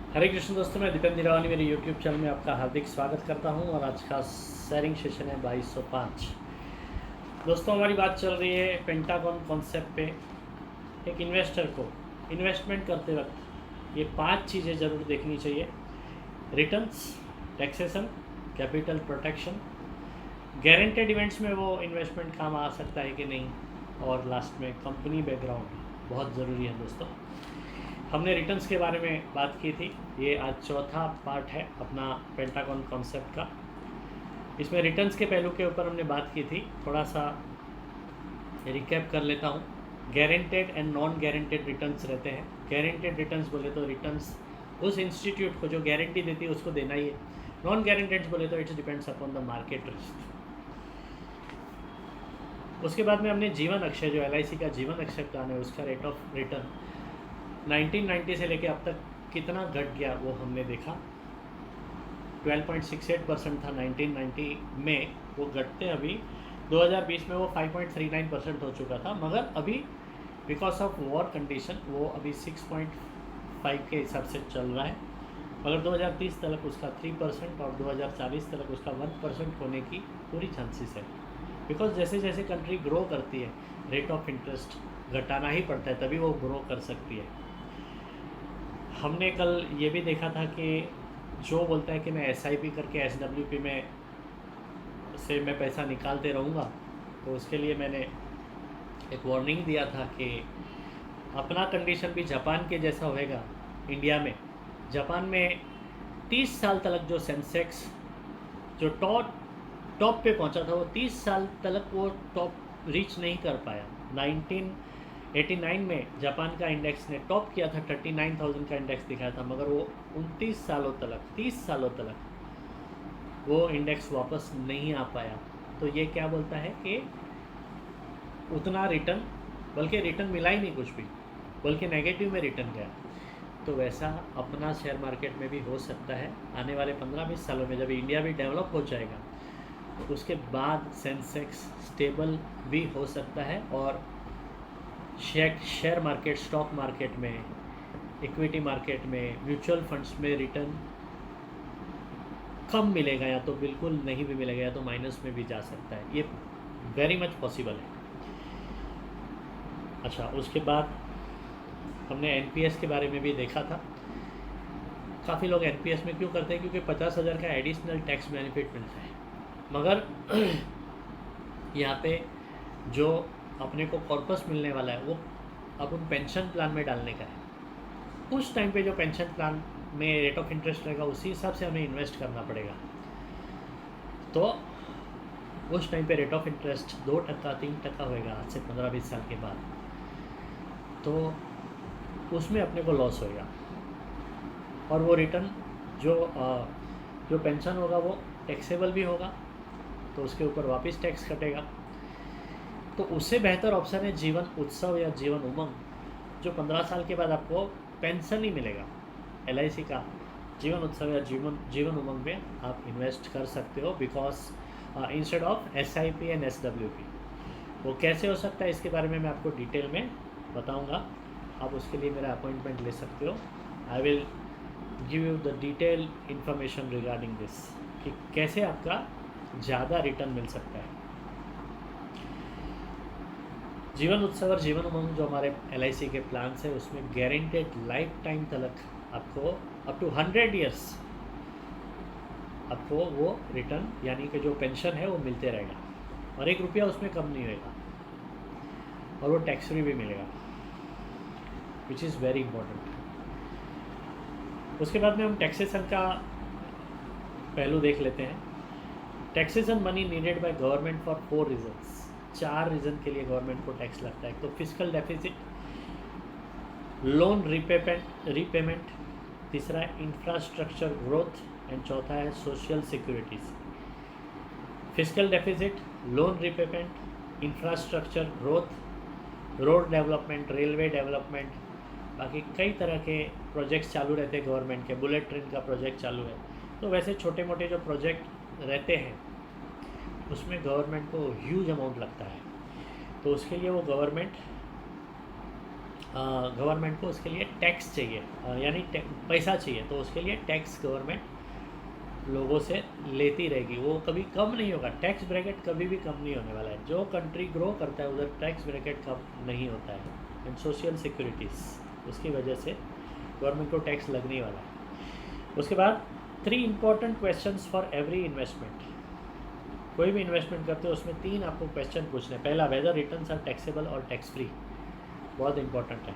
हरे कृष्ण दोस्तों, मैं दीपेंद्र निरावनी मेरे यूट्यूब चैनल में आपका हार्दिक स्वागत करता हूं और आज का शेयरिंग सेशन है 2205। दोस्तों, हमारी बात चल रही है पेंटागन कॉन्सेप्ट पे। एक इन्वेस्टर को इन्वेस्टमेंट करते वक्त ये 5 चीज़ें ज़रूर देखनी चाहिए: returns, taxation, capital protection, guaranteed events में वो इन्वेस्टमेंट काम आ सकता है कि नहीं, और लास्ट में कंपनी बैकग्राउंड बहुत ज़रूरी है। दोस्तों, हमने रिटर्न्स के बारे में बात की थी। ये आज चौथा पार्ट है अपना पेंटागन कॉन्सेप्ट का। इसमें रिटर्न्स के पहलू के ऊपर हमने बात की थी। थोड़ा सा रिकैप कर लेता हूँ। Guaranteed and non guaranteed returns रहते हैं। गारंटेड रिटर्न्स बोले तो रिटर्न्स उस इंस्टीट्यूट को जो गारंटी देती है उसको देना ही है। नॉन गारंटेड बोले तो it's depends upon the market risk. उसके बाद में हमने जीवन अक्षय, जो LIC का जीवन अक्षय प्लान है, उसका रेट ऑफ रिटर्न 1990 से लेके अब तक कितना घट गया वो हमने देखा। 12.68% था 1990 में, वो घटते अभी 2020 में वो 5.39% हो चुका था, मगर अभी बिकॉज ऑफ वॉर कंडीशन वो अभी 6.5 के हिसाब से चल रहा है। मगर 2030 तक उसका 3% और 2040 तक उसका 1% होने की पूरी चांसेस है। बिकॉज जैसे जैसे कंट्री ग्रो करती है रेट ऑफ इंटरेस्ट घटाना ही पड़ता है, तभी वो ग्रो कर सकती है। हमने कल ये भी देखा था कि जो बोलता है कि मैं SIP करके SWP में से मैं पैसा निकालते रहूँगा, तो उसके लिए मैंने एक वार्निंग दिया था कि अपना कंडीशन भी जापान के जैसा होएगा इंडिया में। जापान में 30 साल तक जो सेंसेक्स जो टॉप पे पहुंचा था, वो 30 साल तक वो टॉप रीच नहीं कर पाया। 1989 में जापान का इंडेक्स ने टॉप किया था, 39,000 का इंडेक्स दिखाया था, मगर वो 29 सालों तक 30 सालों तक वो इंडेक्स वापस नहीं आ पाया। तो ये क्या बोलता है कि उतना रिटर्न, बल्कि रिटर्न मिला ही नहीं कुछ भी, बल्कि नेगेटिव में रिटर्न गया। तो वैसा अपना शेयर मार्केट में भी हो सकता है आने वाले 15-20 सालों में। जब इंडिया भी डेवलप हो जाएगा तो उसके बाद सेंसेक्स स्टेबल भी हो सकता है, और शेयर मार्केट, स्टॉक मार्केट में, इक्विटी मार्केट में, म्यूचुअल फंड्स में रिटर्न कम मिलेगा, या तो बिल्कुल नहीं भी मिलेगा, या तो माइनस में भी जा सकता है। ये वेरी मच पॉसिबल है। अच्छा, उसके बाद हमने NPS के बारे में भी देखा था। काफ़ी लोग NPS में क्यों करते हैं? क्योंकि 50,000 का एडिशनल टैक्स बेनिफिट मिलता है। मगर यहाँ पे जो अपने को कॉर्पस मिलने वाला है वो अपन पेंशन प्लान में डालने का है। उस टाइम पे जो पेंशन प्लान में रेट ऑफ इंटरेस्ट रहेगा उसी हिसाब से हमें इन्वेस्ट करना पड़ेगा। तो उस टाइम पे रेट ऑफ इंटरेस्ट 2%, 3% होएगा आज से 15-20 साल के बाद, तो उसमें अपने को लॉस होएगा। और वो रिटर्न जो पेंशन होगा वो टैक्सेबल भी होगा, तो उसके ऊपर वापस टैक्स कटेगा। तो उससे बेहतर ऑप्शन है जीवन उत्सव या जीवन उमंग, जो 15 साल के बाद आपको पेंशन ही मिलेगा। LIC का जीवन उत्सव या जीवन उमंग में आप इन्वेस्ट कर सकते हो, because instead of SIP and SWP। वो कैसे हो सकता है इसके बारे में मैं आपको डिटेल में बताऊंगा। आप उसके लिए मेरा अपॉइंटमेंट ले सकते हो। I will give you the detail information regarding this, कि कैसे आपका ज़्यादा रिटर्न मिल सकता है। जीवन उत्सव और जीवन उमंग जो हमारे LIC के प्लान्स है, उसमें गारंटेड लाइफ टाइम तक आपको अप टू 100 ईयर्स आपको वो रिटर्न, यानी कि जो पेंशन है वो मिलते रहेगा, और 1 रुपया उसमें कम नहीं होगा, और वो टैक्स फ्री भी मिलेगा, विच इज़ वेरी इंपॉर्टेंट। उसके बाद में हम टैक्सेशन का पहलू देख लेते हैं। Taxation money needed by government for 4 reasons. 4 reason के लिए गवर्नमेंट को टैक्स लगता है। तो फिजिकल डेफिसिट, लोन रीपेमेंट, तीसरा है इंफ्रास्ट्रक्चर ग्रोथ, एंड चौथा है social securities. Physical deficit, loan repayment, infrastructure growth, road development, railway development, बाकी कई तरह के प्रोजेक्ट्स चालू रहते हैं गवर्नमेंट के। बुलेट ट्रेन का प्रोजेक्ट चालू है। तो वैसे छोटे मोटे जो प्रोजेक्ट रहते हैं उसमें गवर्नमेंट को ह्यूज अमाउंट लगता है। तो उसके लिए वो गवर्नमेंट गवर्नमेंट को उसके लिए टैक्स चाहिए, यानी पैसा चाहिए, तो उसके लिए टैक्स गवर्नमेंट लोगों से लेती रहेगी, वो कभी कम नहीं होगा। टैक्स ब्रैकेट कभी भी कम नहीं होने वाला है। जो कंट्री ग्रो करता है उधर टैक्स ब्रैकेट कम नहीं होता है। एंड सोशल सिक्योरिटीज़, उसकी वजह से गवर्नमेंट को टैक्स लगने वाला है। उसके बाद 3 important questions for every investment. कोई भी इन्वेस्टमेंट करते हो उसमें 3 आपको क्वेश्चन पूछने हैं। पहला, वेदर रिटर्न्स आर टैक्सेबल और टैक्स फ्री, बहुत इंपॉर्टेंट है।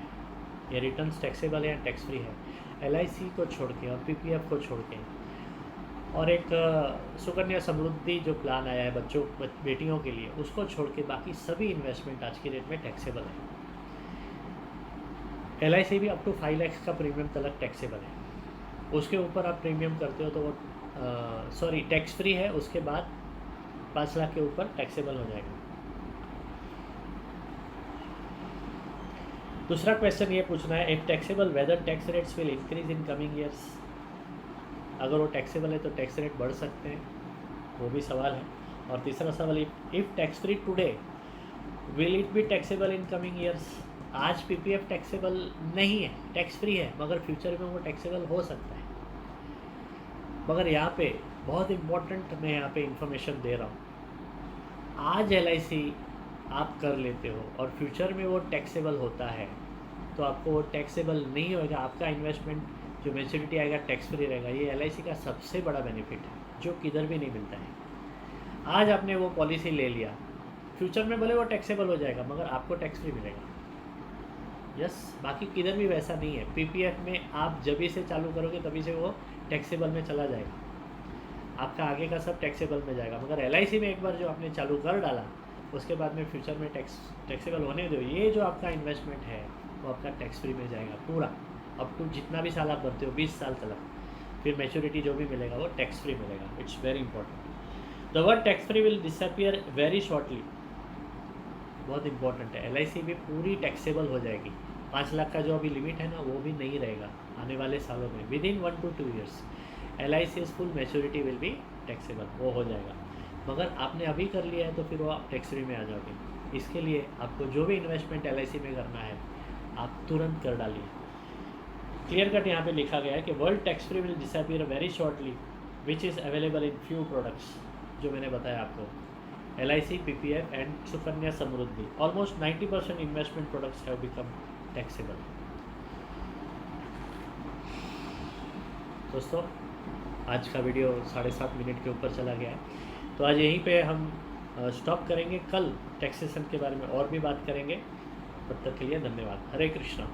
ये रिटर्न्स टैक्सेबल है या टैक्स फ्री है, LIC को छोड़ के और PPF को छोड़ के। और एक सुकन्या समृद्धि जो प्लान आया है बच्चों बेटियों के लिए, उसको छोड़ के बाकी सभी इन्वेस्टमेंट आज की डेट में टैक्सेबल है। LIC भी अप टू 5 लाख का प्रीमियम तक टैक्सेबल है। उसके ऊपर आप प्रीमियम करते हो तो वो टैक्स फ्री है, उसके बाद 5 लाख के ऊपर टैक्सेबल हो जाएगा। दूसरा क्वेश्चन ये पूछना है, if taxable whether tax rates will increase in coming years. अगर वो टैक्सेबल है तो टैक्स रेट बढ़ सकते हैं, वो भी सवाल है। और तीसरा सवाल, if tax free today will it be taxable in coming years. आज PPF टैक्सेबल नहीं है, टैक्स फ्री है, मगर फ्यूचर में वो टैक्सेबल हो सकता है। मगर यहाँ पे बहुत इम्पोर्टेंट मैं यहाँ पे इंफॉर्मेशन दे रहा हूँ। आज LIC आप कर लेते हो और फ्यूचर में वो टैक्सेबल होता है, तो आपको वो टैक्सेबल नहीं होगा। आपका इन्वेस्टमेंट जो मैच्योरिटी आएगा टैक्स फ्री रहेगा। ये LIC का सबसे बड़ा बेनिफिट है जो किधर भी नहीं मिलता है। आज आपने वो पॉलिसी ले लिया, फ्यूचर में भले वो टैक्सेबल हो जाएगा मगर आपको टैक्स फ्री मिलेगा। यस, बाकी किधर भी वैसा नहीं है। PPF में आप जब से चालू करोगे तभी से वो टैक्सेबल में चला जाएगा, आपका आगे का सब टैक्सेबल में जाएगा। मगर LIC में एक बार जो आपने चालू कर डाला, उसके बाद में फ्यूचर में टैक्सेबल होने दो। ये जो आपका इन्वेस्टमेंट है वो आपका टैक्स फ्री में जाएगा पूरा, अप टू जितना भी साल आप भरते हो 20 साल तक। फिर मैच्योरिटी जो भी मिलेगा वो टैक्स फ्री मिलेगा। It's very important. The word tax free will disappear very shortly, बहुत इंपॉर्टेंट है। LIC भी पूरी टैक्सेबल हो जाएगी। 5 लाख का जो अभी लिमिट है ना, वो भी नहीं रहेगा आने वाले सालों में। With in 1 to 2 years LIC's full maturity will be taxable, वो हो जाएगा। मगर आपने अभी कर लिया है तो फिर वो आप टैक्स फ्री में आ जाओगे। इसके लिए आपको जो भी इन्वेस्टमेंट LIC में करना है आप तुरंत कर डालिए। क्लियर कट यहाँ पे लिखा गया है कि world tax free will disappear very shortly which is available in few products, जो मैंने बताया आपको, LIC, PPF and Sukanya Samriddhi. Almost 90% investment products have become taxable. दोस्तों, आज का वीडियो 7.5 मिनट के ऊपर चला गया है, तो आज यहीं पे हम स्टॉप करेंगे। कल टैक्सेशन के बारे में और भी बात करेंगे। तब तक के लिए धन्यवाद। हरे कृष्णा।